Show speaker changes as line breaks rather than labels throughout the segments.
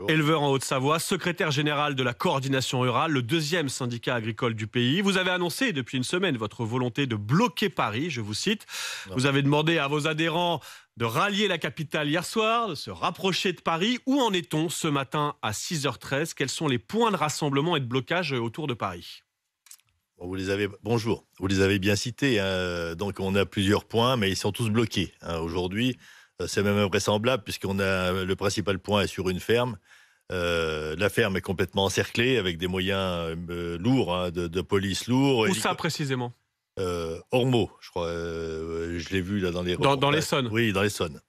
Éleveur en Haute-Savoie, secrétaire général de la coordination rurale, le deuxième syndicat agricole du pays. Vous avez annoncé depuis une semaine votre volonté de bloquer Paris, je vous cite. Vous avez demandé à vos adhérents de rallier la capitale hier soir, de se rapprocher de Paris. Où en est-on ce matin à 6h13 ? Quels sont les points de rassemblement et de blocage autour de Paris ?
Bonjour, vous les avez bien cités. Donc on a plusieurs points, mais ils sont tous bloqués. Aujourd'hui, c'est même invraisemblable puisqu'on a le principal point est sur une ferme. La ferme est complètement encerclée avec des moyens lourds, de police lourds.
Où ça précisément ?
Ormeaux, je crois. Je l'ai vu là dans les
dans l'Essonne.
Oui, dans l'Essonne.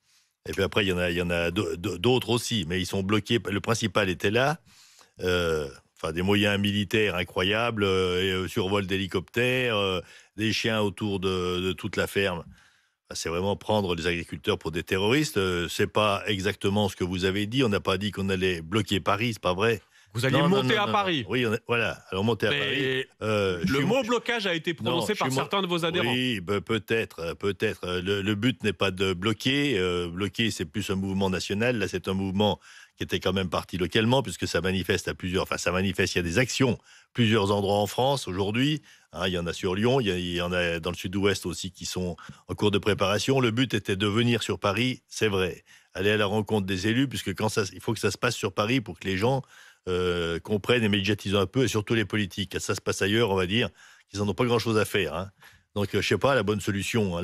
Et puis après, il y en a d'autres aussi, mais ils sont bloqués. Le principal était là. Des moyens militaires incroyables, survol d'hélicoptères, des chiens autour de toute la ferme. C'est vraiment prendre les agriculteurs pour des terroristes. C'est pas exactement ce que vous avez dit. On n'a pas dit qu'on allait bloquer Paris, c'est pas vrai.
Vous alliez monter à Paris.
Oui, voilà. Alors monter à Paris.
Le mot blocage a été prononcé par certains de vos adhérents.
Oui, peut-être. Le but n'est pas de bloquer. Bloquer, c'est plus un mouvement national. Là, c'est un mouvement qui était quand même parti localement, puisque ça manifeste il y a des actions, plusieurs endroits en France aujourd'hui. Il y en a sur Lyon, il y en a dans le sud-ouest aussi qui sont en cours de préparation. Le but était de venir sur Paris, c'est vrai. Aller à la rencontre des élus, puisque il faut que ça se passe sur Paris pour que les gens comprennent et médiatisent un peu, et surtout les politiques. Quand ça se passe ailleurs, on va dire qu'ils n'en ont pas grand-chose à faire. Donc, je sais pas, la bonne solution,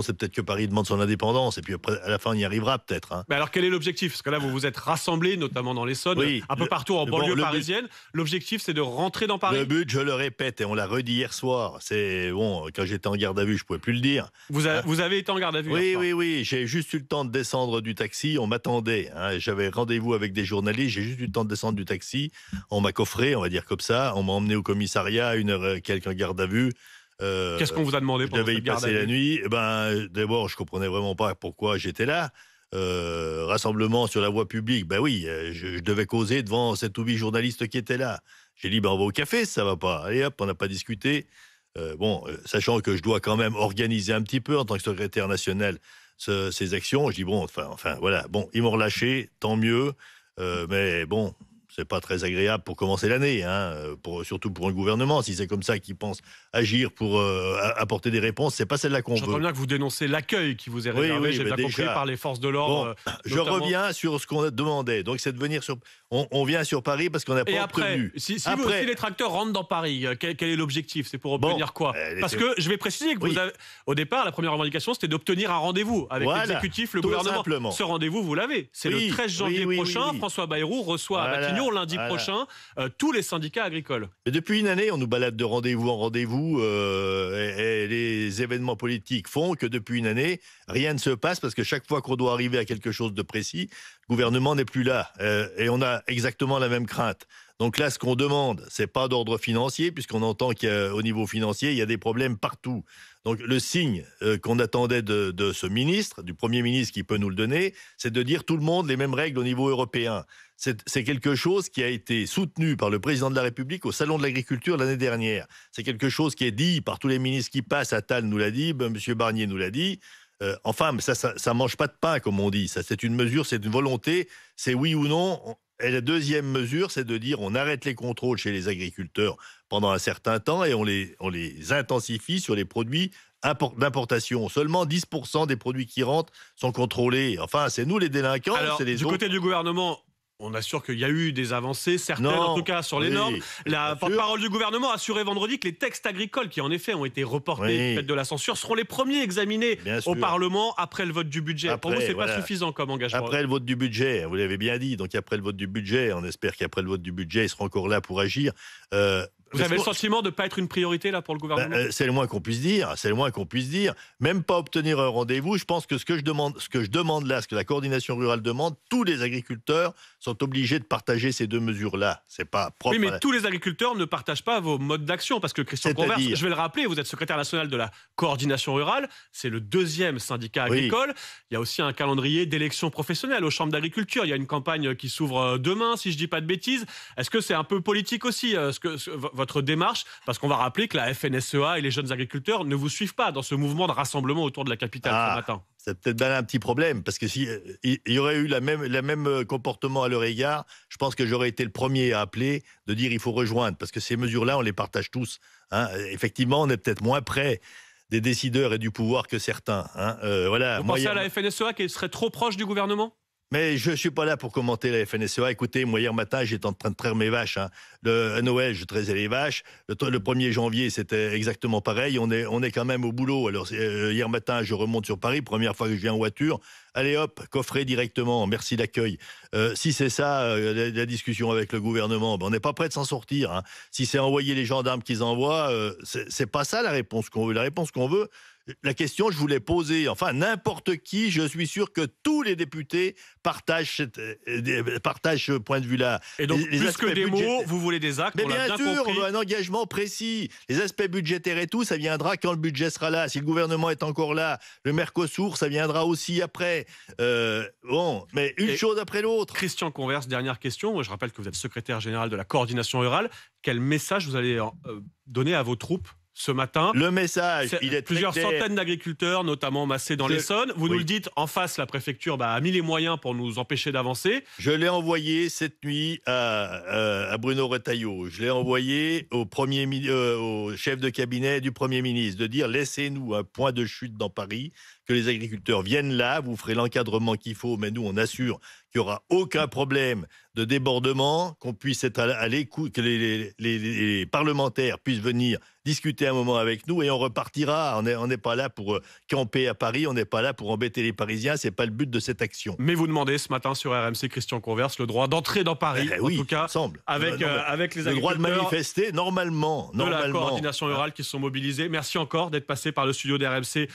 c'est peut-être que Paris demande son indépendance, et puis après, à la fin, on y arrivera peut-être.
Mais alors, quel est l'objectif ? Parce que là, vous vous êtes rassemblés, notamment dans l'Essonne, un peu partout en banlieue parisienne. L'objectif, c'est de rentrer dans Paris.
Le but, je le répète, et on l'a redit hier soir, c'est bon, quand j'étais en garde à vue, je pouvais plus le dire.
Vous avez été en garde à vue hier soir.
Oui, j'ai juste eu le temps de descendre du taxi, on m'attendait. J'avais rendez-vous avec des journalistes, j'ai juste eu le temps de descendre du taxi. On m'a coffré, on va dire comme ça. On m'a emmené au commissariat, à 1h quelques en garde à vue.
Qu'est-ce qu'on vous a demandé pour
cette garde à vue ? Je devais y passer la nuit. D'abord, je comprenais vraiment pas pourquoi j'étais là. Rassemblement sur la voie publique, je devais causer devant 7 ou 8 journalistes qui étaient là. J'ai dit, on va au café, ça va pas. Allez hop, on n'a pas discuté. Sachant que je dois quand même organiser un petit peu en tant que secrétaire national ces actions. Je dis, voilà. Bon, ils m'ont relâché, tant mieux. Mais bon, c'est pas très agréable pour commencer l'année, surtout pour un gouvernement. Si c'est comme ça qu'ils pensent agir pour apporter des réponses, c'est pas celle-là qu'on veut.
J'entends bien que vous dénoncez l'accueil qui vous est réservé, j'ai bien compris, par les forces de l'ordre.
Je reviens sur ce qu'on demandait. Donc, c'est de venir sur... On vient sur Paris parce qu'on n'a pas obtenu.
Si les tracteurs rentrent dans Paris, quel est l'objectif ? C'est pour obtenir quoi ? Parce que je vais préciser que au départ, la première revendication, c'était d'obtenir un rendez-vous avec l'exécutif, le gouvernement.
Simplement.
Ce rendez-vous, vous l'avez. C'est le 13 janvier prochain. François Bayrou reçoit à Matignon lundi prochain tous les syndicats agricoles.
Et depuis une année, on nous balade de rendez-vous en rendez-vous et les événements politiques font que depuis une année, rien ne se passe parce que chaque fois qu'on doit arriver à quelque chose de précis, le gouvernement n'est plus là. Et on a exactement la même crainte. Donc là, ce qu'on demande, c'est pas d'ordre financier, puisqu'on entend qu'au niveau financier, il y a des problèmes partout. Donc le signe qu'on attendait de ce ministre, du Premier ministre qui peut nous le donner, c'est de dire tout le monde les mêmes règles au niveau européen. C'est quelque chose qui a été soutenu par le président de la République au Salon de l'Agriculture l'année dernière. C'est quelque chose qui est dit par tous les ministres qui passent. Attal nous l'a dit, M. Barnier nous l'a dit. Mais ça mange pas de pain, comme on dit. Ça, c'est une mesure, c'est une volonté, c'est oui ou non. Et la deuxième mesure, c'est de dire on arrête les contrôles chez les agriculteurs pendant un certain temps et on les intensifie sur les produits d'importation. Seulement 10% des produits qui rentrent sont contrôlés. Enfin, c'est nous les délinquants, c'est les autres.
Du côté du gouvernement, on assure qu'il y a eu des avancées, certaines en tout cas sur les normes. La porte-parole du gouvernement a assuré vendredi que les textes agricoles qui en effet ont été reportés du fait de la censure seront les premiers examinés au Parlement après le vote du budget. Pour vous, c'est pas suffisant comme engagement.
Après le vote du budget, vous l'avez bien dit, donc après le vote du budget, on espère qu'après le vote du budget, ils seront encore là pour agir.
Vous avez le sentiment de ne pas être une priorité là pour le gouvernement ?
C'est le moins qu'on puisse dire. Même pas obtenir un rendez-vous. Je pense que ce que je demande là, ce que la coordination rurale demande, tous les agriculteurs sont obligés de partager ces deux mesures-là. C'est pas propre.
Oui, mais tous les agriculteurs ne partagent pas vos modes d'action parce que Christian Converse, je vais le rappeler, vous êtes secrétaire national de la coordination rurale. C'est le deuxième syndicat agricole. Il y a aussi un calendrier d'élections professionnelles aux chambres d'agriculture. Il y a une campagne qui s'ouvre demain, si je dis pas de bêtises. Est-ce que c'est un peu politique aussi votre démarche, parce qu'on va rappeler que la FNSEA et les jeunes agriculteurs ne vous suivent pas dans ce mouvement de rassemblement autour de la capitale ce matin.
c'est peut-être bien un petit problème, parce que si il y aurait eu le même comportement à leur égard, je pense que j'aurais été le premier à appeler, de dire il faut rejoindre, parce que ces mesures-là, on les partage tous. Hein. Effectivement, on est peut-être moins près des décideurs et du pouvoir que certains. Hein. Voilà.
Vous pensez à la FNSEA qui serait trop proche du gouvernement ?
Mais je ne suis pas là pour commenter la FNSEA. Écoutez, moi, hier matin, j'étais en train de traire mes vaches. Hein. À Noël, je traisais les vaches. Le 1er janvier, c'était exactement pareil. On est quand même au boulot. Alors, hier matin, je remonte sur Paris. Première fois que je viens en voiture. Allez hop, coffret directement. Merci d'accueil. Si c'est ça, la discussion avec le gouvernement, ben, on n'est pas prêt de s'en sortir. Hein. Si c'est envoyer les gendarmes qu'ils envoient, c'est pas ça la réponse qu'on veut. La réponse qu'on veut, la question, je voulais poser, enfin, n'importe qui, je suis sûr que tous les députés partagent ce point de vue-là.
Et donc, plus que des mots, vous voulez des actes,
mais bien sûr, on veut un engagement précis. Les aspects budgétaires et tout, ça viendra quand le budget sera là. Si le gouvernement est encore là, le Mercosur, ça viendra aussi après. Bon, mais une chose après l'autre.
Christian Converse, dernière question. Je rappelle que vous êtes secrétaire général de la coordination rurale. Quel message vous allez donner à vos troupes ce matin?
Le message, il est
plusieurs centaines d'agriculteurs, notamment massés dans l'Essonne. Vous nous le dites, en face, la préfecture a mis les moyens pour nous empêcher d'avancer.
Je l'ai envoyé cette nuit à Bruno Retailleau. Je l'ai envoyé au chef de cabinet du Premier ministre de dire laissez-nous un point de chute dans Paris, que les agriculteurs viennent là, vous ferez l'encadrement qu'il faut, mais nous, on assure qu'il n'y aura aucun problème de débordement, qu'on puisse être à l'écoute, que les parlementaires puissent venir discuter un moment avec nous et on repartira. On n'est pas là pour camper à Paris, on n'est pas là pour embêter les Parisiens, c'est pas le but de cette action.
Mais vous demandez ce matin sur RMC, Christian Converse, le droit d'entrer dans Paris, en tout cas, avec les agriculteurs.
Le droit de manifester, normalement.
De la coordination rurale qui sont mobilisés. Merci encore d'être passé par le studio d'RMC.